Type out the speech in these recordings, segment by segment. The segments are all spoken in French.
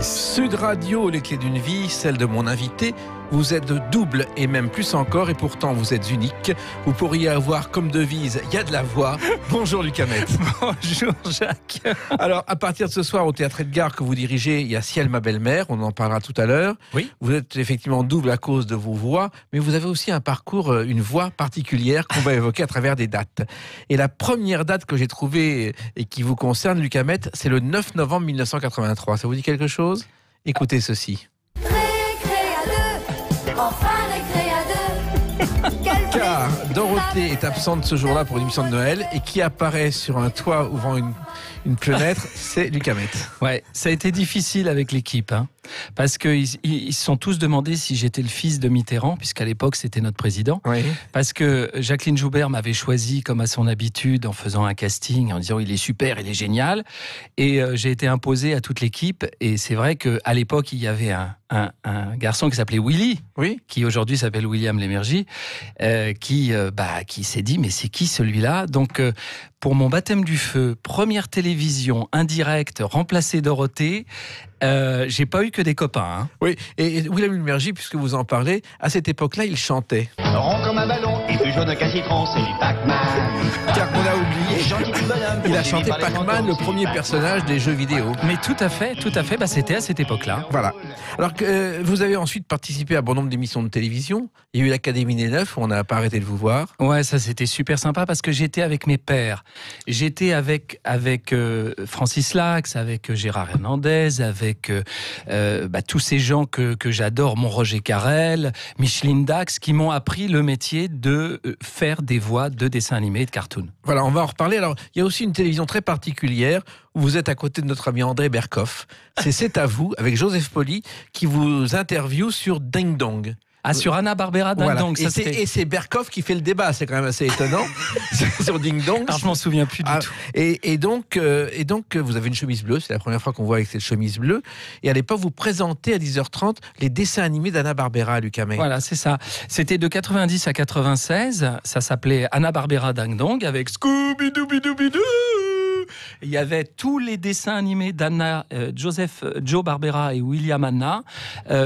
6. Sud Radio, les clés d'une vie, celle de mon invité. Vous êtes double et même plus encore, et pourtant vous êtes unique. Vous pourriez avoir comme devise « Il y a de la voix ». Bonjour Luc Hamet. Bonjour Jacques. Alors, à partir de ce soir, au Théâtre Edgar que vous dirigez, il y a Ciel, ma belle-mère, on en parlera tout à l'heure. Oui. Vous êtes effectivement double à cause de vos voix, mais vous avez aussi un parcours, une voix particulière qu'on va évoquer à travers des dates. Et la première date que j'ai trouvée et qui vous concerne, Luc Hamet, c'est le 9 novembre 1983. Ça vous dit quelque chose ? Écoutez ceci. Enfin récré à deux. Car Dorothée est absente ce jour-là pour une émission de Noël, et qui apparaît sur un toit ouvrant une fenêtre, c'est Luc Hamet. Ouais, ça a été difficile avec l'équipe, parce qu'ils se sont tous demandé si j'étais le fils de Mitterrand, puisqu'à l'époque c'était notre président. Oui. Parce que Jacqueline Joubert m'avait choisi comme à son habitude en faisant un casting, en disant il est super, il est génial. Et j'ai été imposé à toute l'équipe. Et c'est vrai qu'à l'époque il y avait un garçon qui s'appelait Willy, Oui. qui aujourd'hui s'appelle William Lémergie, qui s'est dit mais c'est qui celui-là ? Donc pour mon baptême du feu, première télévision indirecte, remplacé Dorothée, j'ai pas eu que des copains. Oui, et William Lémergie, puisque vous en parlez, à cette époque-là, il chantait. Rond comme un ballon et plus jaune qu'un citron, c'est du Pac-Man. Car on a oublié, Gentil petit bonhomme, il a poursuivi chanté par les Pac-Man, fantômes, le c'est premier du personnage des jeux vidéo. Mais tout à fait, c'était à cette époque-là. Voilà. Alors que vous avez ensuite participé à bon nombre d'émissions de télévision. Il y a eu l'Académie des Neufs, où on n'a pas arrêté de vous voir. Ouais, ça c'était super sympa parce que j'étais avec mes pères. J'étais avec Francis Lax, avec Gérard Hernandez, avec tous ces gens que j'adore, mon Roger Carrel, Micheline Dax, qui m'ont appris le métier de faire des voix de dessins animés et de cartoons. Voilà, on va en reparler. Alors, il y a aussi une télévision très particulière où vous êtes à côté de notre ami André Berkoff. C'est à vous, avec Joseph Poli, qui vous interviewe sur Ding Dong. Ah, sur Anna Barbera Ding Voilà. Dong. Et c'est Berkoff qui fait le débat, c'est quand même assez étonnant. Sur Ding Dong. Alors, je m'en souviens plus du tout. Et donc, vous avez une chemise bleue, c'est la première fois qu'on voit avec cette chemise bleue. Et à l'époque, vous présentez à 10h30 les dessins animés d'Anna Barbera, Luc Hamet. Voilà, c'est ça. C'était de 90 à 96. Ça s'appelait Anna Barbera Ding Dong avec Scooby-Dooby-Dooby-Doo. Il y avait tous les dessins animés d'Anna, Joe Barbera et William Hanna.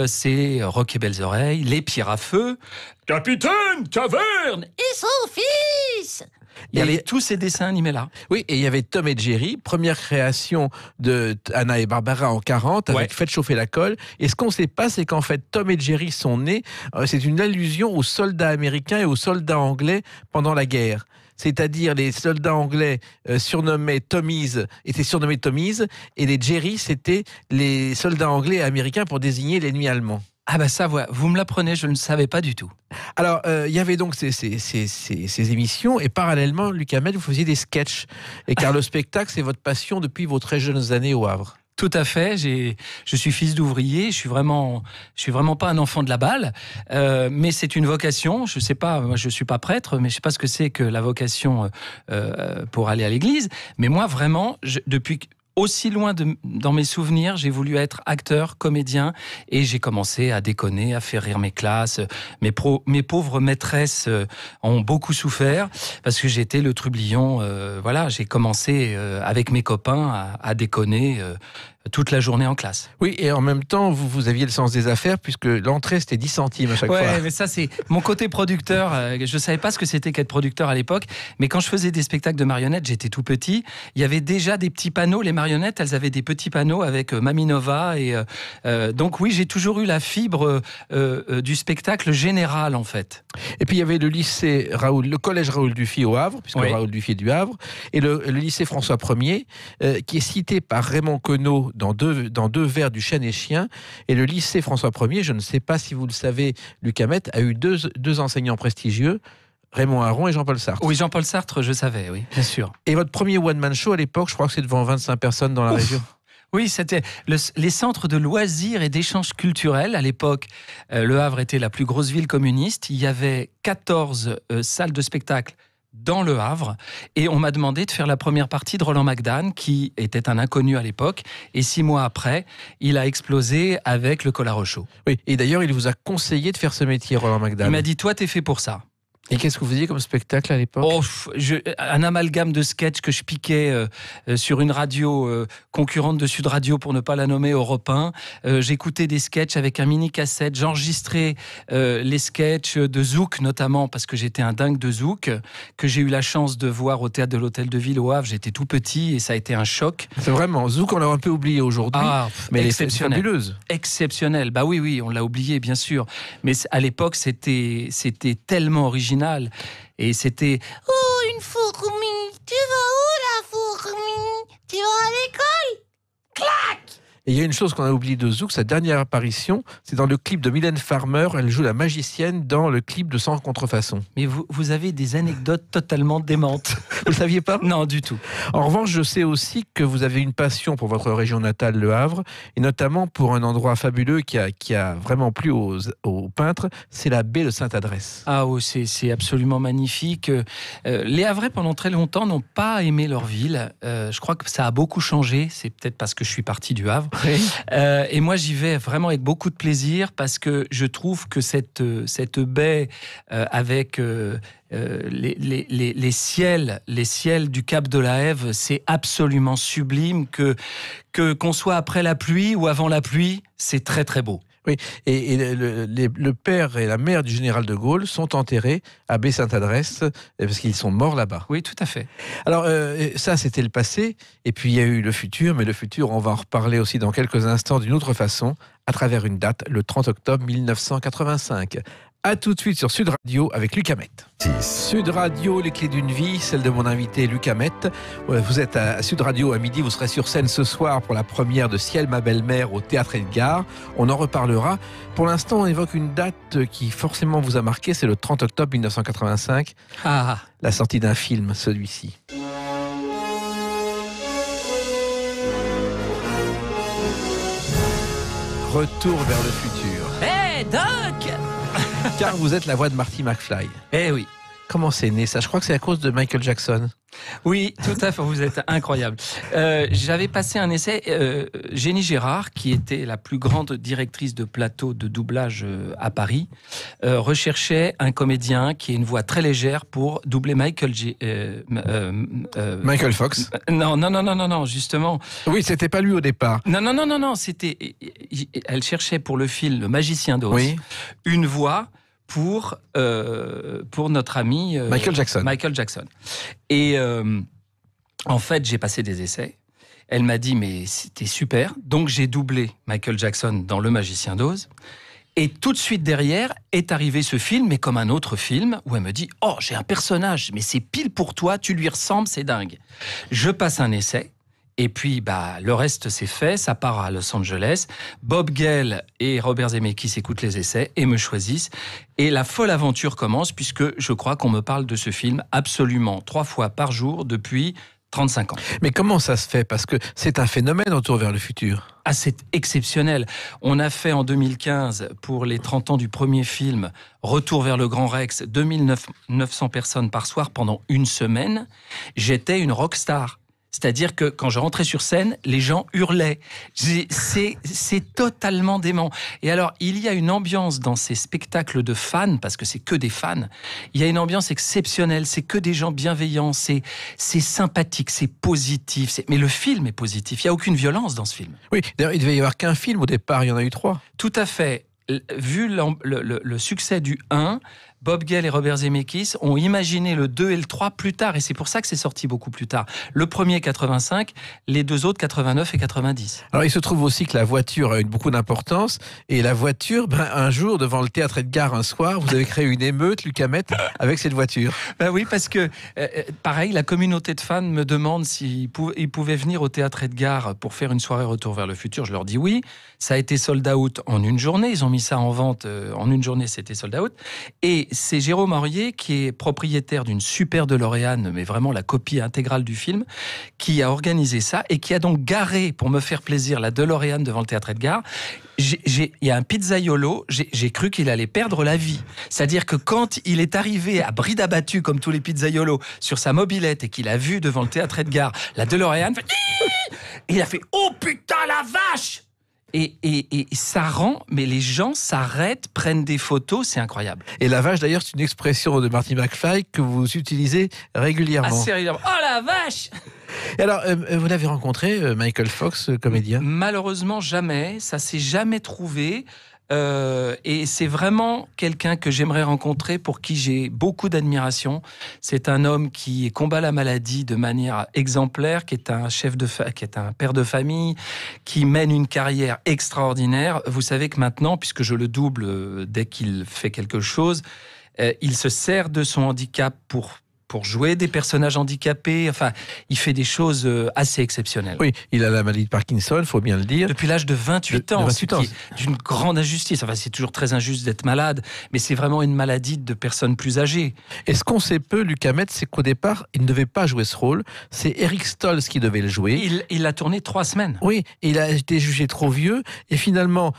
C'est Rock et Belles Oreilles, Les Pierres à Feu, Capitaine Caverne et son fils. Il y avait tous ces dessins animés-là. Oui, et il y avait Tom et Jerry, première création de Anna et Barbara en 40, avec Ouais. Faites chauffer la colle. Et ce qu'on ne sait pas, c'est qu'en fait, Tom et Jerry sont nés, c'est une allusion aux soldats américains et aux soldats anglais pendant la guerre. C'est-à-dire les soldats anglais étaient surnommés Tommies, et les Jerry, c'était les soldats anglais et américains pour désigner l'ennemi allemand. Ah bah ça, voilà, vous me l'apprenez, je ne savais pas du tout. Alors, il y avait donc ces émissions, et parallèlement, Luc Hamet, vous faisiez des sketchs. Et car le spectacle, c'est votre passion depuis vos très jeunes années au Havre. Tout à fait. Je suis fils d'ouvrier. Je suis vraiment pas un enfant de la balle, mais c'est une vocation. Je sais pas. Moi, je suis pas prêtre, mais je sais pas ce que c'est que la vocation pour aller à l'église. Mais moi, vraiment, depuis aussi loin dans mes souvenirs, j'ai voulu être acteur, comédien, et j'ai commencé à déconner, à faire rire mes classes. Mes pauvres maîtresses ont beaucoup souffert parce que j'étais le trublion. Voilà, j'ai commencé avec mes copains à déconner toute la journée en classe. Oui, et en même temps, vous aviez le sens des affaires, puisque l'entrée, c'était 10 centimes à chaque fois. Ouais, mais ça, c'est mon côté producteur. Je savais pas ce que c'était qu'être producteur à l'époque, mais quand je faisais des spectacles de marionnettes, j'étais tout petit. Il y avait déjà des petits panneaux. Les marionnettes, elles avaient des petits panneaux avec Maminova. Et donc oui, j'ai toujours eu la fibre du spectacle général, en fait. Et puis, il y avait le collège Raoul Dufy au Havre, puisque Oui. Raoul Dufy est du Havre, et le lycée François Ier, qui est cité par Raymond Queneau dans deux vers du Chêne et Chien. Et le lycée François Ier, je ne sais pas si vous le savez, Luc Hamet, a eu deux enseignants prestigieux, Raymond Aron et Jean-Paul Sartre. Oui, Jean-Paul Sartre, je savais, oui, bien sûr. Et votre premier one-man show à l'époque, je crois que c'est devant 25 personnes dans la région. Oui, c'était les centres de loisirs et d'échanges culturels. À l'époque, Le Havre était la plus grosse ville communiste. Il y avait 14 salles de spectacle dans Le Havre, et on m'a demandé de faire la première partie de Roland McDan, qui était un inconnu à l'époque, et 6 mois après, il a explosé avec le Collaro Show. Oui, et d'ailleurs, il vous a conseillé de faire ce métier, Roland McDan. Il m'a dit, toi, t'es fait pour ça. Et qu'est-ce que vous faisiez comme spectacle à l'époque? Un amalgame de sketchs que je piquais sur une radio concurrente de Sud Radio, pour ne pas la nommer, Europe 1. J'écoutais des sketchs avec un mini-cassette. J'enregistrais les sketchs de Zouk, notamment, parce que j'étais un dingue de Zouk, que j'ai eu la chance de voir au Théâtre de l'Hôtel de Ville au Havre. J'étais tout petit et ça a été un choc. C'est vraiment, Zouk, on l'a un peu oublié aujourd'hui, mais elle est fabuleuse. Exceptionnelle. Bah oui, on l'a oublié, bien sûr. Mais à l'époque, c'était tellement original. Et c'était « Oh, une fourmi, tu vas où la fourmi? Tu vas à l'école? Clac !» Et il y a une chose qu'on a oubliée de Zouk, sa dernière apparition, c'est dans le clip de Mylène Farmer. Elle joue la magicienne dans le clip de Sans contrefaçon. Mais vous avez des anecdotes totalement démentes. Vous le saviez pas? Non, du tout. En revanche, je sais aussi que vous avez une passion pour votre région natale, Le Havre, et notamment pour un endroit fabuleux qui a vraiment plu aux peintres, c'est la baie de Sainte-Adresse. Ah oui, c'est absolument magnifique. Les Havrais, pendant très longtemps, n'ont pas aimé leur ville. Je crois que ça a beaucoup changé. C'est peut-être parce que je suis parti du Havre. Oui. Et moi, j'y vais vraiment avec beaucoup de plaisir parce que je trouve que cette baie avec les ciels du Cap de la Hève, c'est absolument sublime. Qu'on soit après la pluie ou avant la pluie, c'est très très beau. Oui, et le père et la mère du général de Gaulle sont enterrés à Baie-Sainte-Adresse parce qu'ils sont morts là-bas. Oui, tout à fait. Alors ça, c'était le passé, et puis il y a eu le futur, mais le futur, on va en reparler aussi dans quelques instants d'une autre façon, à travers une date, le 30 octobre 1985. A tout de suite sur Sud Radio avec Luc Hamet. Sud Radio, les clés d'une vie, celle de mon invité Luc Hamet. Vous êtes à Sud Radio à midi, vous serez sur scène ce soir pour la première de Ciel, ma belle-mère au Théâtre Edgar. On en reparlera. Pour l'instant, on évoque une date qui forcément vous a marqué, c'est le 30 octobre 1985. La sortie d'un film, celui-ci. Retour vers le futur. Hé, Doc! Car vous êtes la voix de Marty McFly. Eh oui. Comment c'est né ça? Je crois que c'est à cause de Michael Jackson. Oui, tout à fait, vous êtes incroyable. J'avais passé un essai, Jenny Gérard, qui était la plus grande directrice de plateau de doublage à Paris, recherchait un comédien qui ait une voix très légère pour doubler Michael Fox. Non, justement. Oui, c'était pas lui au départ. Non, c'était... Elle cherchait pour le film Le Magicien d'Oz, oui, une voix pour notre ami Michael Jackson. Et en fait, j'ai passé des essais. Elle m'a dit, mais c'était super. Donc, j'ai doublé Michael Jackson dans Le Magicien d'Oz. Et tout de suite derrière est arrivé ce film, mais comme un autre film, où elle me dit, oh, j'ai un personnage, mais c'est pile pour toi, tu lui ressembles, c'est dingue. Je passe un essai. Et puis, le reste, c'est fait. Ça part à Los Angeles. Bob Gale et Robert Zemeckis écoutent les essais et me choisissent. Et la folle aventure commence, puisque je crois qu'on me parle de ce film absolument 3 fois par jour depuis 35 ans. Mais comment ça se fait? Parce que c'est un phénomène, Retour vers le futur. Ah, c'est exceptionnel. On a fait en 2015, pour les 30 ans du premier film, Retour vers le Grand Rex, 2900 personnes par soir pendant une semaine. J'étais une rockstar. C'est-à-dire que quand je rentrais sur scène, les gens hurlaient. C'est totalement dément. Et alors, il y a une ambiance dans ces spectacles de fans, parce que c'est que des fans. Il y a une ambiance exceptionnelle. C'est que des gens bienveillants. C'est sympathique, c'est positif. Mais le film est positif. Il n'y a aucune violence dans ce film. Oui, d'ailleurs, il devait y avoir qu'un film au départ. Il y en a eu 3. Tout à fait. Vu le succès du 1, Bob Gale et Robert Zemeckis ont imaginé le 2 et le 3 plus tard, et c'est pour ça que c'est sorti beaucoup plus tard. Le premier 85, les deux autres 89 et 90. Alors il se trouve aussi que la voiture a eu beaucoup d'importance, et la voiture, un jour, devant le Théâtre Edgar, un soir, vous avez créé une émeute, Luc Hamet, avec cette voiture. Oui, parce que, pareil, la communauté de fans me demande s'ils pouvaient venir au Théâtre Edgar pour faire une soirée Retour vers le futur. Je leur dis oui. Ça a été sold out en une journée. Ils ont mis ça en vente en une journée, c'était sold out. Et c'est Jérôme Aurier, qui est propriétaire d'une super DeLorean, mais vraiment la copie intégrale du film, qui a organisé ça et qui a donc garé, pour me faire plaisir, la DeLorean devant le Théâtre Edgar. Il y a un pizzaiolo, j'ai cru qu'il allait perdre la vie. C'est-à-dire que quand il est arrivé à bride abattue, comme tous les pizzaiolos, sur sa mobilette et qu'il a vu devant le Théâtre Edgar la DeLorean, et il a fait « Oh putain la vache !» Et ça rend, mais les gens s'arrêtent, prennent des photos, c'est incroyable. Et la vache, d'ailleurs, c'est une expression de Marty McFly que vous utilisez régulièrement. Assez régulièrement. Oh la vache! Et alors, vous l'avez rencontré, Michael Fox, comédien? Malheureusement, jamais. Ça s'est jamais trouvé. Et c'est vraiment quelqu'un que j'aimerais rencontrer, pour qui j'ai beaucoup d'admiration. C'est un homme qui combat la maladie de manière exemplaire, qui est un qui est un père de famille, qui mène une carrière extraordinaire. Vous savez que maintenant, puisque je le double dès qu'il fait quelque chose, il se sert de son handicap pour jouer des personnages handicapés. Enfin, il fait des choses assez exceptionnelles. Oui, il a la maladie de Parkinson, il faut bien le dire. Depuis l'âge de 28 ans, 28 ans. Ce qui est d'une grande injustice. Enfin, c'est toujours très injuste d'être malade, mais c'est vraiment une maladie de personnes plus âgées. Et ce qu'on sait peu, Luc Hamet, c'est qu'au départ, il ne devait pas jouer ce rôle. C'est Eric Stoltz qui devait le jouer. Il l'a tourné 3 semaines. Oui, et il a été jugé trop vieux. Et finalement,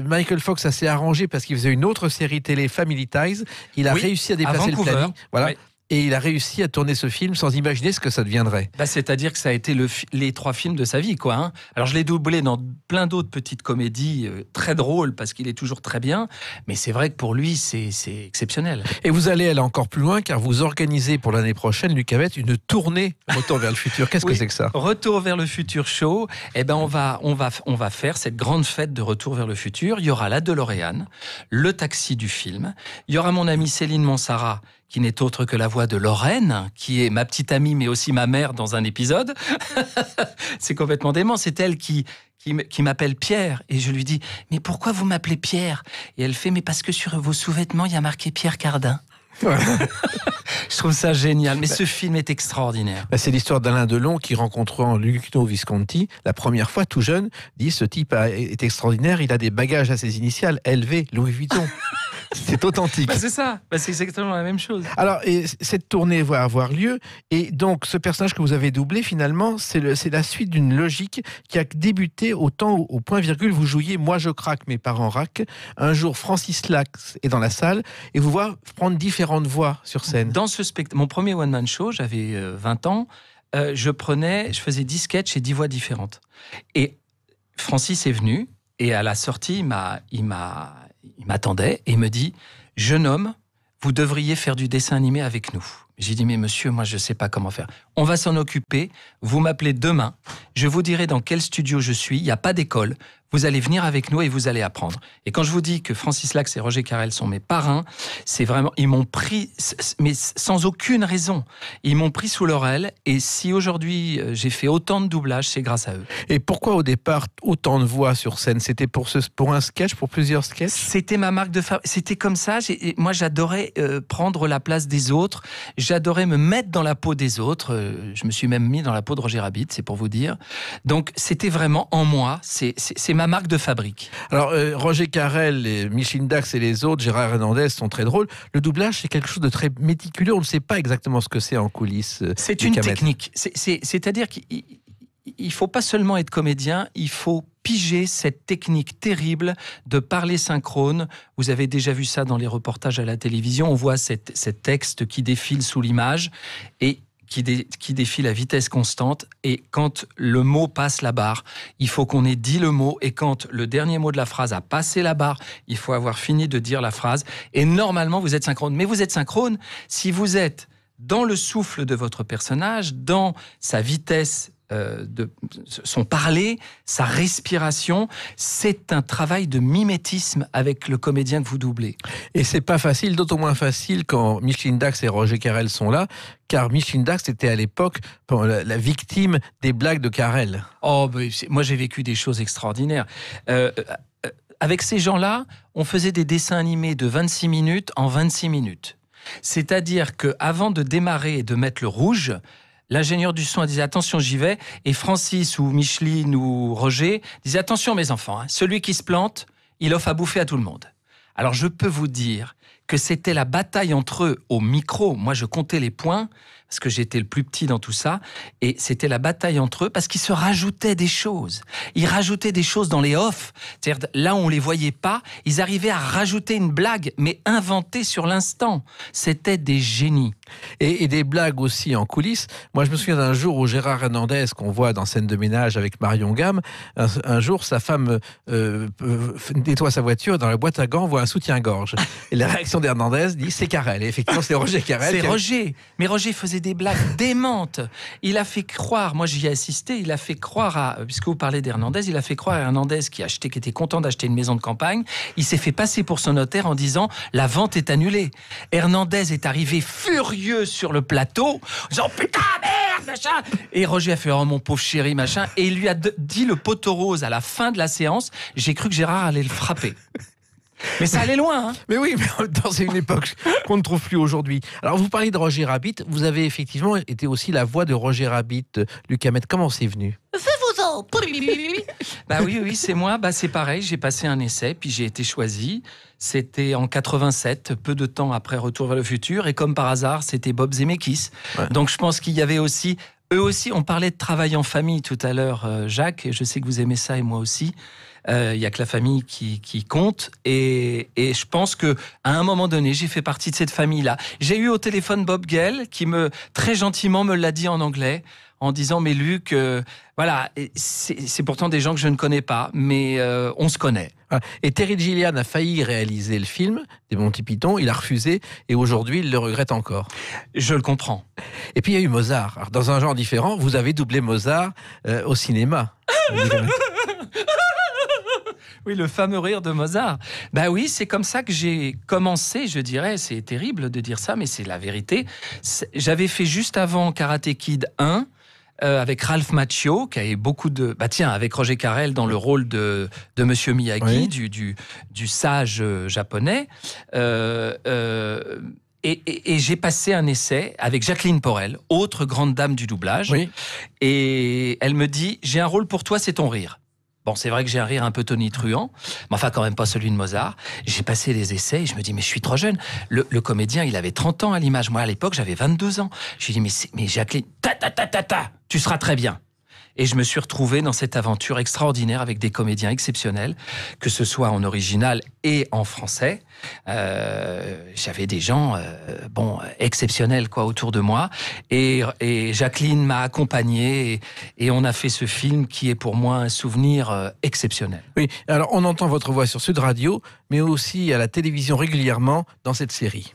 Michael Fox, ça s'est arrangé parce qu'il faisait une autre série télé, Family Ties. Il a réussi à déplacer le planning. Voilà. Oui. Et il a réussi à tourner ce film sans imaginer ce que ça deviendrait. C'est-à-dire que ça a été les 3 films de sa vie, quoi. Hein. Alors, je l'ai doublé dans plein d'autres petites comédies très drôles, parce qu'il est toujours très bien. Mais c'est vrai que pour lui, c'est exceptionnel. Et vous allez aller encore plus loin, car vous organisez pour l'année prochaine, Luc Hamet, une tournée Retour vers le futur. Qu'est-ce que c'est que ça? Retour vers le futur show. Eh ben, on va faire cette grande fête de Retour vers le futur. Il y aura la DeLorean, le taxi du film. Il y aura mon amie Céline Monsara, qui n'est autre que la voix de Lorraine, qui est ma petite amie, mais aussi ma mère dans un épisode. C'est complètement dément. C'est elle qui m'appelle Pierre. Et je lui dis, mais pourquoi vous m'appelez Pierre? Et elle fait, mais parce que sur vos sous-vêtements, il y a marqué Pierre Cardin. Je trouve ça génial, mais ce film est extraordinaire. C'est l'histoire d'Alain Delon qui, rencontrant Luchino Visconti, la première fois, tout jeune, dit, ce type est extraordinaire, il a des bagages à ses initiales, LV, Louis Vuitton. C'est authentique. C'est ça, c'est exactement la même chose. Alors, cette tournée va avoir lieu, et donc ce personnage que vous avez doublé, finalement, c'est la suite d'une logique qui a débuté au temps où, au point virgule, vous jouiez Moi je craque, mes parents raquent. Un jour, Francis Lax est dans la salle, et vous voit prendre différentes voix sur scène. Dans ce mon premier one-man show, j'avais 20 ans, je faisais 10 sketchs et 10 voix différentes. Et Francis est venu, et à la sortie, il m'attendait et il me dit, jeune homme, vous devriez faire du dessin animé avec nous. J'ai dit, mais monsieur, moi je ne sais pas comment faire. On va s'en occuper, vous m'appelez demain, je vous dirai dans quel studio je suis, il n'y a pas d'école, vous allez venir avec nous et vous allez apprendre. Et quand je vous dis que Francis Lax et Roger Carrel sont mes parrains, c'est vraiment, ils m'ont pris, mais sans aucune raison, ils m'ont pris sous leur aile, et si aujourd'hui j'ai fait autant de doublages, c'est grâce à eux. Et pourquoi au départ autant de voix sur scène? C'était pour un sketch, pour plusieurs sketchs? C'était ma marque de fabrique, c'était comme ça. Moi j'adorais prendre la place des autres, j'adorais me mettre dans la peau des autres, je me suis même mis dans la peau de Roger Rabbit, c'est pour vous dire. Donc c'était vraiment en moi, c'est ma marque de fabrique. Alors Roger Carrel, Micheline Dax et les autres, Gérard Hernandez, sont très drôles. Le doublage, c'est quelque chose de très méticuleux, on ne sait pas exactement ce que c'est en coulisses. C'est une technique, c'est-à-dire qu'il ne faut pas seulement être comédien, il faut piger cette technique terrible de parler synchrone. Vous avez déjà vu ça dans les reportages à la télévision, on voit cet texte qui défile sous l'image, et qui défile à vitesse constante, et quand le mot passe la barre, il faut qu'on ait dit le mot, et quand le dernier mot de la phrase a passé la barre, il faut avoir fini de dire la phrase, et normalement vous êtes synchrone. Mais vous êtes synchrone si vous êtes dans le souffle de votre personnage, dans sa vitesse de son parler, sa respiration. C'est un travail de mimétisme avec le comédien que vous doublez. Et c'est pas facile, d'autant moins facile quand Micheline Dax et Roger Carrel sont là, car Micheline Dax était à l'époque la victime des blagues de Carrel. Oh, moi j'ai vécu des choses extraordinaires. Avec ces gens-là, on faisait des dessins animés de 26 minutes en 26 minutes. C'est-à-dire qu'avant de démarrer et de mettre le rouge, l'ingénieur du son disait « Attention, j'y vais ». Et Francis ou Micheline ou Roger disaient « Attention mes enfants, hein, celui qui se plante, il offre à bouffer à tout le monde ». Alors je peux vous dire que c'était la bataille entre eux au micro. Moi, je comptais les points parce que j'étais le plus petit dans tout ça, et c'était la bataille entre eux parce qu'ils se rajoutaient des choses. Ils rajoutaient des choses dans les off, c'est-à-dire là où on les voyait pas, ils arrivaient à rajouter une blague, mais inventée sur l'instant. C'était des génies. Et des blagues aussi en coulisses. Moi, je me souviens d'un jour où Gérard Hernandez, qu'on voit dans Scène de ménage avec Marion Gamme, un jour, sa femme nettoie sa voiture, dans la boîte à gants, voit un soutien-gorge. Et la réaction d'Hernandez dit, c'est Carrel. Et effectivement, c'est Roger Carrel. C'est Roger. Mais Roger faisait des blagues démentes. Il a fait croire, moi j'y ai assisté, il a fait croire puisque vous parlez d'Hernandez, il a fait croire à Hernandez qui était content d'acheter une maison de campagne, il s'est fait passer pour son notaire en disant, la vente est annulée. Hernandez est arrivé furieux sur le plateau, en disant, putain, merde, machin. Et Roger a fait, oh mon pauvre chéri, machin, et il lui a dit le poteau rose à la fin de la séance. J'ai cru que Gérard allait le frapper. Mais ça allait loin, hein. Mais oui, mais en même temps, c'est une époque qu'on ne trouve plus aujourd'hui. Alors, vous parlez de Roger Rabbit. Vous avez effectivement été aussi la voix de Roger Rabbit, Luc Hamet. Comment c'est venu ? Bah oui, c'est moi. Bah c'est pareil. J'ai passé un essai, puis j'ai été choisi. C'était en 87, peu de temps après Retour vers le futur, et comme par hasard, c'était Bob Zemeckis. Ouais. Donc je pense qu'il y avait aussi, eux aussi, on parlait de travail en famille tout à l'heure, Jacques. Et je sais que vous aimez ça et moi aussi. Il y a que la famille qui compte, et je pense que à un moment donné, j'ai fait partie de cette famille-là. J'ai eu au téléphone Bob Gale qui très gentiment me l'a dit en anglais, en disant, mais Luc, voilà, c'est pourtant des gens que je ne connais pas, mais on se connaît. Et Terry Gilliam a failli réaliser le film des Monty Python, il a refusé, et aujourd'hui il le regrette encore. Je le comprends. Et puis il y a eu Mozart. Alors, dans un genre différent, vous avez doublé Mozart au cinéma. Oui, le fameux rire de Mozart. Bah oui, c'est comme ça que j'ai commencé, je dirais. C'est terrible de dire ça, mais c'est la vérité. J'avais fait juste avant Karate Kid 1, avec Ralph Macchio, qui avait beaucoup de... Bah tiens, avec Roger Carrel dans le rôle de Monsieur Miyagi, oui. du sage japonais. Et j'ai passé un essai avec Jacqueline Porel, autre grande dame du doublage. Oui. Et elle me dit, j'ai un rôle pour toi, c'est ton rire. Bon, c'est vrai que j'ai un rire un peu tonitruant, mais enfin quand même pas celui de Mozart. J'ai passé les essais et je me dis, mais je suis trop jeune. Le comédien, il avait 30 ans à l'image. Moi, à l'époque, j'avais 22 ans. Je lui ai dit, mais Jacqueline, tu seras très bien. Et je me suis retrouvé dans cette aventure extraordinaire avec des comédiens exceptionnels, que ce soit en original et en français. J'avais des gens exceptionnels autour de moi. Et Jacqueline m'a accompagné et on a fait ce film qui est pour moi un souvenir exceptionnel. Oui, alors on entend votre voix sur Sud Radio, mais aussi à la télévision régulièrement dans cette série.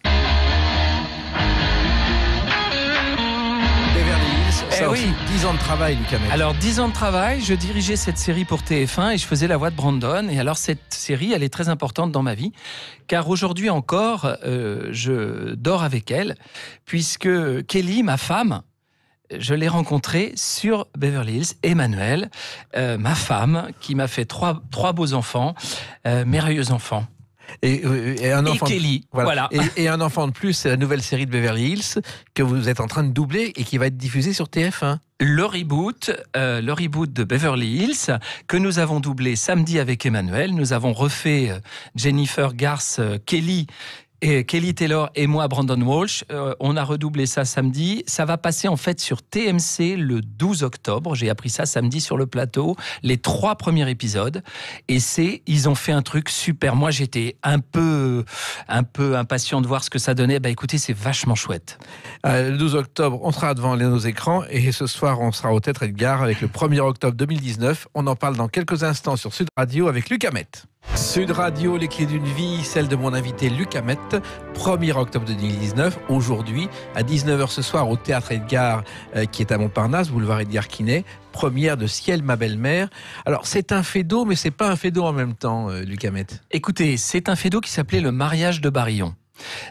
Oui. 10 ans de travail, Luc Hamet. Alors, 10 ans de travail, je dirigeais cette série pour TF1 et je faisais la voix de Brandon. Et alors, cette série, elle est très importante dans ma vie, car aujourd'hui encore, je dors avec elle, puisque Kelly, ma femme, je l'ai rencontrée sur Beverly Hills, Emmanuel, ma femme, qui m'a fait trois beaux enfants, merveilleux enfants. Et un enfant et Kelly, voilà. Et un enfant de plus, c'est la nouvelle série de Beverly Hills que vous êtes en train de doubler et qui va être diffusée sur TF1. Le reboot de Beverly Hills que nous avons doublé samedi avec Emmanuel. Nous avons refait Jennifer Garth, Kelly Taylor et moi, Brandon Walsh. On a redoublé ça samedi. Ça va passer en fait sur TMC le 12 octobre. J'ai appris ça samedi sur le plateau. Les 3 premiers épisodes. Et ils ont fait un truc super. Moi, j'étais un peu impatient de voir ce que ça donnait. Bah écoutez, c'est vachement chouette. Le 12 octobre, on sera devant nos écrans. Et ce soir, on sera au Théâtre Edgar avec le 1er octobre 2019. On en parle dans quelques instants sur Sud Radio avec Luc Hamet. Sud Radio, les clés d'une vie, celle de mon invité Luc Hamet, 1er octobre 2019, aujourd'hui, à 19h ce soir au Théâtre Edgar, qui est à Montparnasse, boulevard Edgar Quinet, première de Ciel, ma belle-mère. Alors, c'est un fait d'eau, mais c'est pas un fait d'eau en même temps, Luc Hamet. Écoutez, c'est un fait d'eau qui s'appelait Le mariage de Barillon.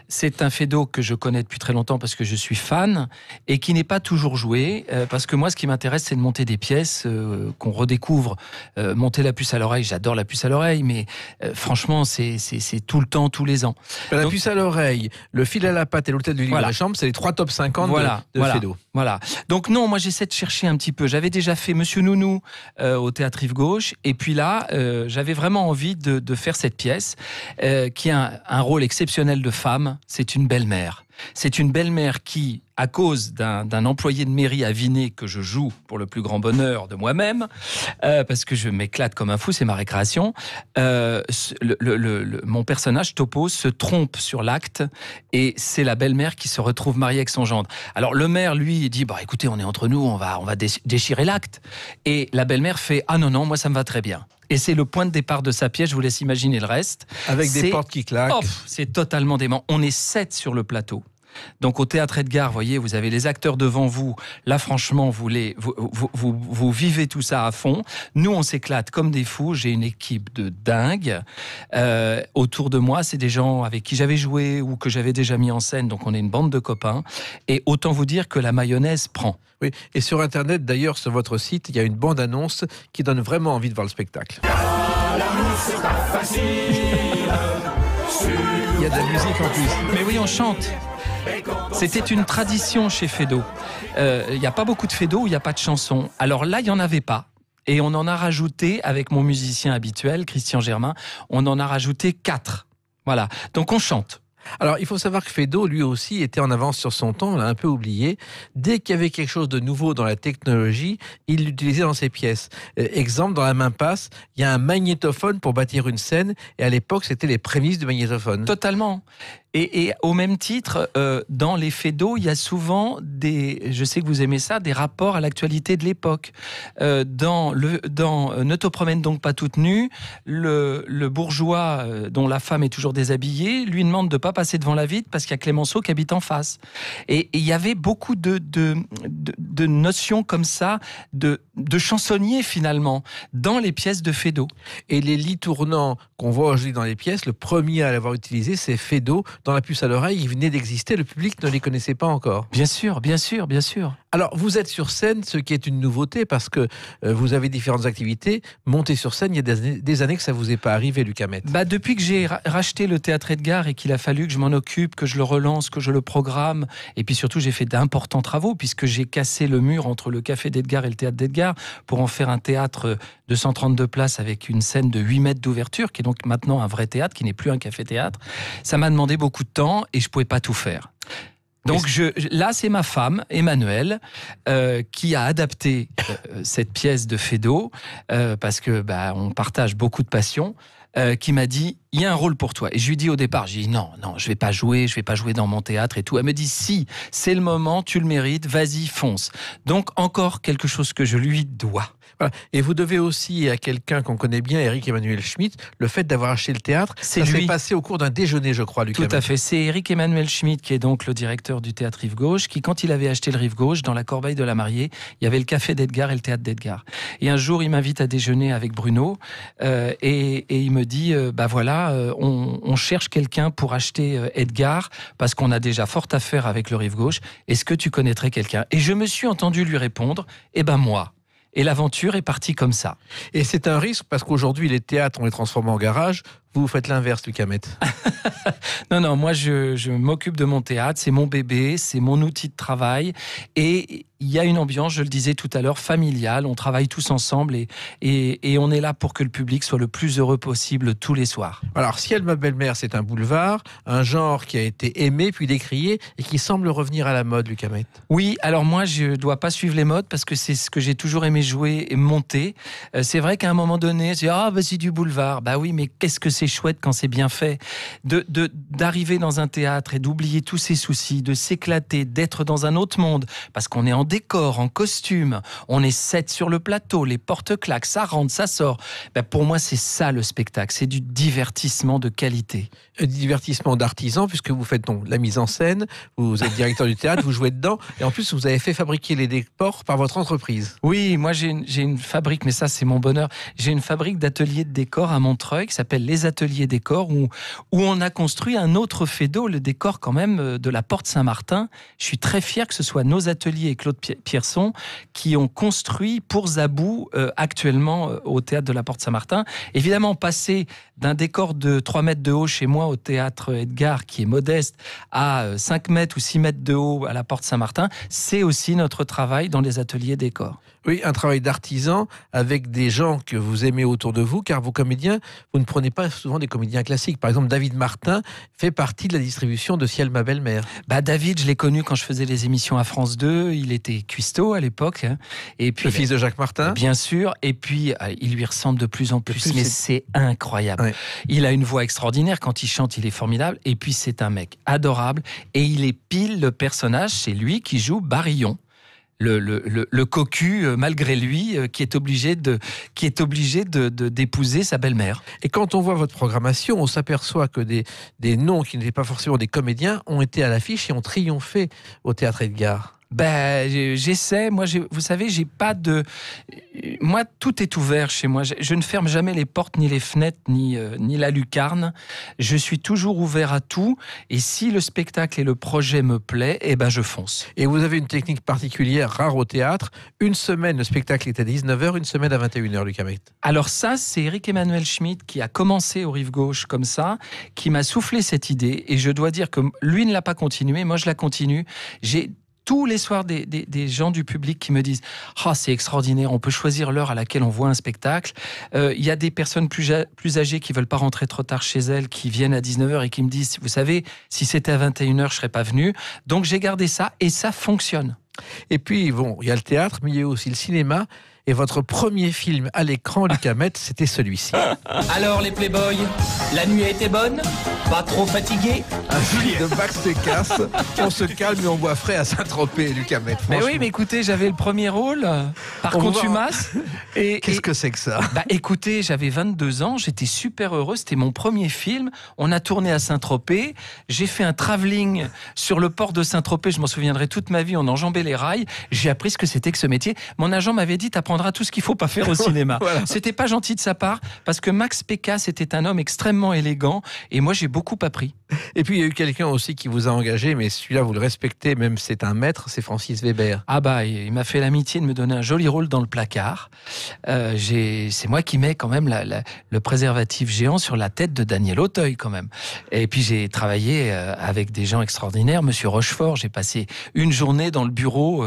C'est un fait d'eau que je connais depuis très longtemps parce que je suis fan et qui n'est pas toujours joué parce que moi ce qui m'intéresse c'est de monter des pièces qu'on redécouvre, monter la puce à l'oreille, j'adore la puce à l'oreille mais franchement c'est tout le temps, tous les ans. La puce à l'oreille, le fil à la patte et l'hôtel du livre de la chambre, c'est les 3 top 50 de fait d'eau. Voilà. Donc non, moi j'essaie de chercher un petit peu. J'avais déjà fait Monsieur Nounou au Théâtre Rive Gauche, et puis là, j'avais vraiment envie de faire cette pièce qui a un rôle exceptionnel de femme. C'est une belle-mère. C'est une belle-mère qui, à cause d'un employé de mairie à Vinay que je joue pour le plus grand bonheur de moi-même, parce que je m'éclate comme un fou, c'est ma récréation, mon personnage, Topo, se trompe sur l'acte, et c'est la belle-mère qui se retrouve mariée avec son gendre. Alors le maire, lui, il dit, écoutez, on est entre nous, on va déchirer l'acte. Et la belle-mère fait, ah non, moi ça me va très bien. Et c'est le point de départ de sa pièce, je vous laisse imaginer le reste. Avec des portes qui claquent. C'est totalement dément. On est 7 sur le plateau. Donc au Théâtre Edgar, vous voyez, vous avez les acteurs devant vous. Là, franchement, vous vivez tout ça à fond. Nous, on s'éclate comme des fous. J'ai une équipe de dingue. Autour de moi, c'est des gens avec qui j'avais joué ou que j'avais déjà mis en scène. Donc on est une bande de copains. Et autant vous dire que la mayonnaise prend. Oui, et sur Internet, d'ailleurs, sur votre site, il y a une bande-annonce qui donne vraiment envie de voir le spectacle. Il y a de la musique en plus. Mais oui, on chante. C'était une tradition chez Feydeau. Il n'y a pas beaucoup de Feydeau où il n'y a pas de chansons. Alors là, il n'y en avait pas. Et on en a rajouté, avec mon musicien habituel, Christian Germain, on en a rajouté 4. Voilà. Donc on chante. Alors, il faut savoir que Feydeau, lui aussi, était en avance sur son temps, on l'a un peu oublié. Dès qu'il y avait quelque chose de nouveau dans la technologie, il l'utilisait dans ses pièces. Exemple, dans La Main passe, il y a un magnétophone pour bâtir une scène, et à l'époque, c'était les prémices du magnétophone. Totalement. Et au même titre, dans les Feydeau, il y a souvent je sais que vous aimez ça, des rapports à l'actualité de l'époque. Dans Ne te promène donc pas toute nue, le bourgeois dont la femme est toujours déshabillée lui demande de ne pas passer devant la vitre parce qu'il y a Clémenceau qui habite en face. Et il y avait beaucoup de notions comme ça, de chansonniers finalement, dans les pièces de Feydeau. Et les lits tournants qu'on voit aujourd'hui dans les pièces, le premier à l'avoir utilisé, c'est Feydeau. Dans La Puce à l'oreille, il venait d'exister, le public ne les connaissait pas encore. Bien sûr, bien sûr, bien sûr. Alors, vous êtes sur scène, ce qui est une nouveauté, parce que vous avez différentes activités. Monter sur scène, il y a des années que ça ne vous est pas arrivé, Luc Hamet. Depuis que j'ai racheté le Théâtre Edgar et qu'il a fallu que je m'en occupe, que je le relance, que je le programme, et puis surtout, j'ai fait d'importants travaux, puisque j'ai cassé le mur entre le Café d'Edgar et le Théâtre d'Edgar pour en faire un théâtre de 132 places avec une scène de 8 mètres d'ouverture, qui est donc maintenant un vrai théâtre, qui n'est plus un café-théâtre. Ça m'a demandé beaucoup de temps et je ne pouvais pas tout faire. Donc là, c'est ma femme, Emmanuelle, qui a adapté cette pièce de Feydeau, parce que on partage beaucoup de passion, qui m'a dit, il y a un rôle pour toi. Et je lui dis au départ, j'ai dit non, je vais pas jouer dans mon théâtre et tout. Elle me dit, si, c'est le moment, tu le mérites, vas-y, fonce. Donc encore quelque chose que je lui dois. Voilà. Et vous devez aussi à quelqu'un qu'on connaît bien, Éric Emmanuel Schmitt, le fait d'avoir acheté le théâtre. Ça s'est passé au cours d'un déjeuner, je crois, Luc Hamet. Tout à fait. C'est Éric Emmanuel Schmitt, qui est donc le directeur du Théâtre Rive Gauche, qui, quand il avait acheté le Rive Gauche, dans la corbeille de la mariée, il y avait le Café d'Edgar et le Théâtre d'Edgar. Et un jour, il m'invite à déjeuner avec Bruno, et il me dit, on cherche quelqu'un pour acheter Edgar, parce qu'on a déjà fort à faire avec le Rive Gauche. Est-ce que tu connaîtrais quelqu'un? Et je me suis entendu lui répondre, moi. Et l'aventure est partie comme ça. Et c'est un risque parce qu'aujourd'hui, les théâtres, on les transforme en garage. Vous faites l'inverse, Luc Hamet. Non, moi, je m'occupe de mon théâtre. C'est mon bébé, c'est mon outil de travail. Et il y a une ambiance, je le disais tout à l'heure, familiale. On travaille tous ensemble et on est là pour que le public soit le plus heureux possible tous les soirs. Alors, Ciel, ma belle-mère, c'est un boulevard, un genre qui a été aimé puis décrié et qui semble revenir à la mode, Luc Hamet. Oui, alors moi, je ne dois pas suivre les modes parce que c'est ce que j'ai toujours aimé jouer et monter. C'est vrai qu'à un moment donné, c'est du boulevard. Oui, mais qu'est-ce que c'est chouette quand c'est bien fait. D'arriver dans un théâtre et d'oublier tous ses soucis, de s'éclater, d'être dans un autre monde, parce qu'on est en décor, en costume, on est 7 sur le plateau, les portes claquent, ça rentre, ça sort. Pour moi, c'est ça le spectacle, c'est du divertissement de qualité. Divertissement d'artisan, puisque vous faites donc la mise en scène, vous êtes directeur du théâtre, vous jouez dedans, et en plus, vous avez fait fabriquer les décors par votre entreprise. Oui, moi j'ai une fabrique, mais ça c'est mon bonheur, j'ai une fabrique d'ateliers de décors à Montreuil qui s'appelle Les ateliers décors où on a construit un autre Fédo, le décor quand même de la Porte Saint-Martin. Je suis très fier que ce soit nos ateliers et Claude Pierson qui ont construit pour Zabou actuellement au théâtre de la Porte Saint-Martin. Évidemment, passer d'un décor de 3 mètres de haut chez moi au théâtre Edgar, qui est modeste, à 5 mètres ou 6 mètres de haut à la Porte Saint-Martin, c'est aussi notre travail dans les ateliers décors. Oui, un travail d'artisan avec des gens que vous aimez autour de vous, car vos comédiens, vous ne prenez pas souvent des comédiens classiques. Par exemple, David Martin fait partie de la distribution de Ciel, ma belle-mère. David, je l'ai connu quand je faisais les émissions à France 2. Il était cuistot à l'époque. Et puis, le fils de Jacques Martin. Bien sûr. Et puis, il lui ressemble de plus en plus. Mais c'est incroyable. Ouais. Il a une voix extraordinaire. Quand il chante, il est formidable. Et puis, c'est un mec adorable. Et il est pile le personnage. C'est lui qui joue Barillon. Le cocu, malgré lui, qui est obligé d'épouser sa belle-mère. Et quand on voit votre programmation, on s'aperçoit que des noms qui n'étaient pas forcément des comédiens ont été à l'affiche et ont triomphé au Théâtre Edgar. J'essaie. Moi, vous savez, j'ai pas de... Moi, tout est ouvert chez moi. Je ne ferme jamais les portes, ni les fenêtres, ni la lucarne. Je suis toujours ouvert à tout. Et si le spectacle et le projet me plaît, je fonce. Et vous avez une technique particulière, rare au théâtre. Une semaine, le spectacle est à 19h, une semaine à 21h, Luc Hamet. Alors ça, c'est Éric-Emmanuel Schmitt qui a commencé au Rive Gauche comme ça, qui m'a soufflé cette idée. Et je dois dire que lui ne l'a pas continué, moi je la continue. J'ai tous les soirs des gens du public qui me disent « Ah, c'est extraordinaire, on peut choisir l'heure à laquelle on voit un spectacle. » Il y a des personnes plus âgées qui ne veulent pas rentrer trop tard chez elles, qui viennent à 19h et qui me disent « Vous savez, si c'était à 21h, je ne serais pas venu. » Donc j'ai gardé ça et ça fonctionne. Et puis, bon, il y a le théâtre, mais il y a aussi le cinéma. Et votre premier film à l'écran, Luc Hamet, c'était celui-ci. Alors les Playboys, la nuit a été bonne? Pas trop fatigué? Un film de Max Pécasse. On se calme et on boit frais à Saint-Tropez, Luc Hamet. Mais oui, mais écoutez, j'avais le premier rôle par contumace. Qu'est-ce que c'est que ça? Écoutez, j'avais 22 ans, j'étais super heureux, c'était mon premier film. On a tourné à Saint-Tropez. J'ai fait un travelling sur le port de Saint-Tropez, je m'en souviendrai toute ma vie, on enjambait les rails. J'ai appris ce que c'était que ce métier. Mon agent m'avait dit, t'apprendras tout ce qu'il faut pas faire au cinéma. Voilà. C'était pas gentil de sa part, parce que Max Pécasse était un homme extrêmement élégant, et moi j'ai beaucoup appris. Et puis il y a eu quelqu'un aussi qui vous a engagé, mais celui-là vous le respectez, même c'est un maître, c'est Francis Weber. Il m'a fait l'amitié de me donner un joli rôle dans le placard. C'est moi qui mets quand même le préservatif géant sur la tête de Daniel Auteuil quand même. Et puis j'ai travaillé avec des gens extraordinaires, Monsieur Rochefort. J'ai passé une journée dans le bureau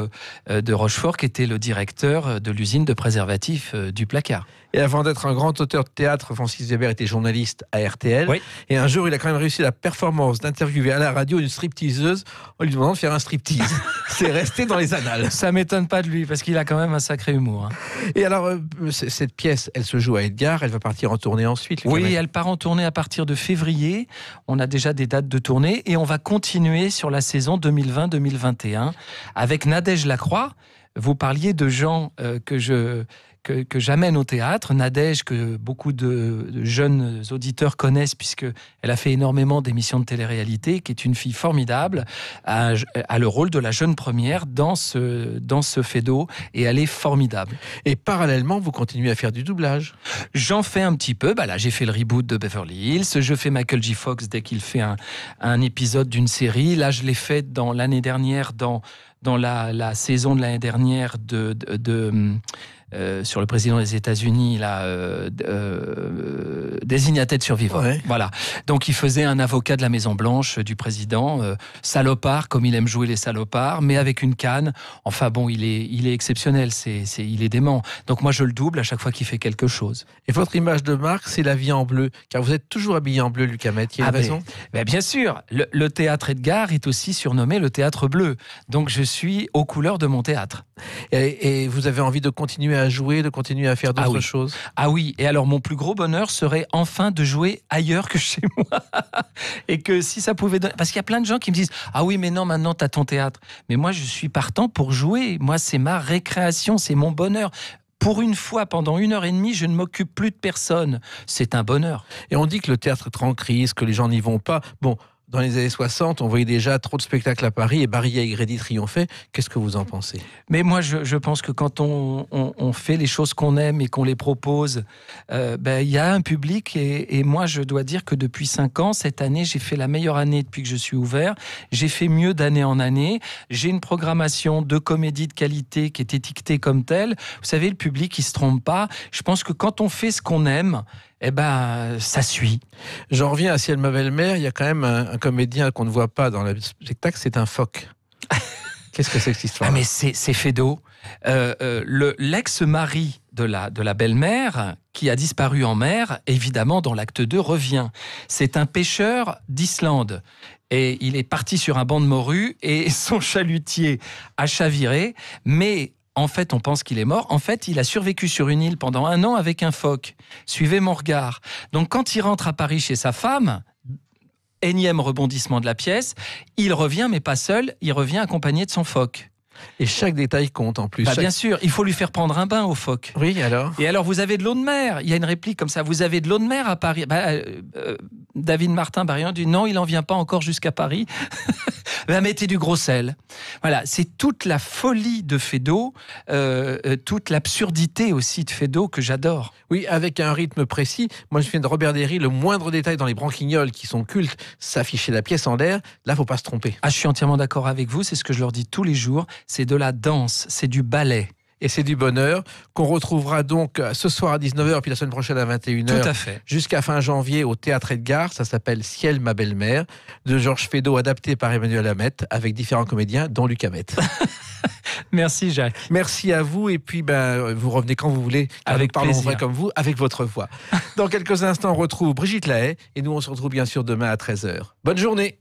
de Rochefort, qui était le directeur de l'usine de préservatifs du placard. Et avant d'être un grand auteur de théâtre, Francis Weber était journaliste à RTL. Oui. Et un jour, il a quand même réussi la performance d'interviewer à la radio une stripteaseuse en lui demandant de faire un striptease. C'est resté dans les annales. Ça m'étonne pas de lui, parce qu'il a quand même un sacré humour. Et alors, cette pièce, elle se joue à Edgar, elle va partir en tournée ensuite. Oui, elle part en tournée à partir de février. On a déjà des dates de tournée et on va continuer sur la saison 2020-2021 avec Nadège Lacroix. Vous parliez de gens que j'amène au théâtre. Nadège, que beaucoup de jeunes auditeurs connaissent, puisqu'elle a fait énormément d'émissions de télé-réalité, qui est une fille formidable, a le rôle de la jeune première dans ce Fédo, et elle est formidable. Et parallèlement, vous continuez à faire du doublage? J'en fais un petit peu. Là, j'ai fait le reboot de Beverly Hills. Je fais Michael J. Fox dès qu'il fait un épisode d'une série. Là, je l'ai fait l'année dernière dans la saison de l'année dernière sur le président des États-Unis, Désignated Survivor. Ouais. Voilà. Donc il faisait un avocat de la Maison Blanche du président, salopard comme il aime jouer les salopards, mais avec une canne. Enfin bon, il est exceptionnel. Il est dément. Donc moi je le double à chaque fois qu'il fait quelque chose. Et votre image de marque, c'est la vie en bleu, car vous êtes toujours habillé en bleu, Luc Hamet. Il y a une raison? Bien sûr. Le théâtre Edgar est aussi surnommé le théâtre bleu. Donc je suis aux couleurs de mon théâtre. Et vous avez envie de continuer à jouer, de continuer à faire d'autres choses? Ah oui, et alors mon plus gros bonheur serait enfin de jouer ailleurs que chez moi. Et que si ça pouvait... Parce qu'il y a plein de gens qui me disent « Ah oui, mais non, maintenant t'as ton théâtre. » Mais moi, je suis partant pour jouer. Moi, c'est ma récréation, c'est mon bonheur. Pour une fois, pendant 1h30, je ne m'occupe plus de personne. C'est un bonheur. Et on dit que le théâtre est en crise, que les gens n'y vont pas. Bon, Dans les années 60, on voyait déjà trop de spectacles à Paris et Barry et Grady triomphaient. Qu'est-ce que vous en pensez? Mais moi, je pense que quand on fait les choses qu'on aime et qu'on les propose, il y a un public. Et moi, je dois dire que depuis 5 ans, cette année, j'ai fait la meilleure année depuis que je suis ouvert. J'ai fait mieux d'année en année. J'ai une programmation de comédie de qualité qui est étiquetée comme telle. Vous savez, le public, il se trompe pas. Je pense que quand on fait ce qu'on aime, ça suit. J'en reviens à Ciel ma belle-mère. Il y a quand même un comédien qu'on ne voit pas dans le spectacle, c'est un phoque. Qu'est-ce que c'est que cette histoire? Mais c'est Feydeau. L'ex-mari de la belle-mère, qui a disparu en mer, évidemment, dans l'acte 2, revient. C'est un pêcheur d'Islande. Et il est parti sur un banc de morue et son chalutier a chaviré, mais en fait, on pense qu'il est mort. En fait, il a survécu sur une île pendant 1 an avec un phoque. Suivez mon regard. Donc, quand il rentre à Paris chez sa femme, énième rebondissement de la pièce, il revient, mais pas seul, il revient accompagné de son phoque. Et chaque détail compte en plus. Bien sûr, il faut lui faire prendre un bain au phoque. Oui, alors? Et alors, vous avez de l'eau de mer. Il y a une réplique comme ça. Vous avez de l'eau de mer à Paris. David Martin-Barrian dit non, il n'en vient pas encore jusqu'à Paris. Mettez du gros sel. Voilà, c'est toute la folie de Feydeau, toute l'absurdité aussi de Feydeau que j'adore. Oui, avec un rythme précis. Moi, je viens de Robert Derry, le moindre détail dans les branquignoles qui sont cultes, s'afficher la pièce en l'air. Là, faut pas se tromper. Je suis entièrement d'accord avec vous. C'est ce que je leur dis tous les jours. C'est de la danse, c'est du ballet. Et c'est du bonheur qu'on retrouvera donc ce soir à 19h puis la semaine prochaine à 21h. Tout à fait. Jusqu'à fin janvier au Théâtre Edgar. Ça s'appelle Ciel ma belle-mère de Georges Feydeau, adapté par Emmanuel Lamette avec différents comédiens dont Luc Hamet. Merci Jacques. Merci à vous et puis vous revenez quand vous voulez. Avec parlons plaisir. vrai comme vous, avec votre voix. Dans quelques instants, on retrouve Brigitte Lahaie et nous on se retrouve bien sûr demain à 13h. Bonne journée.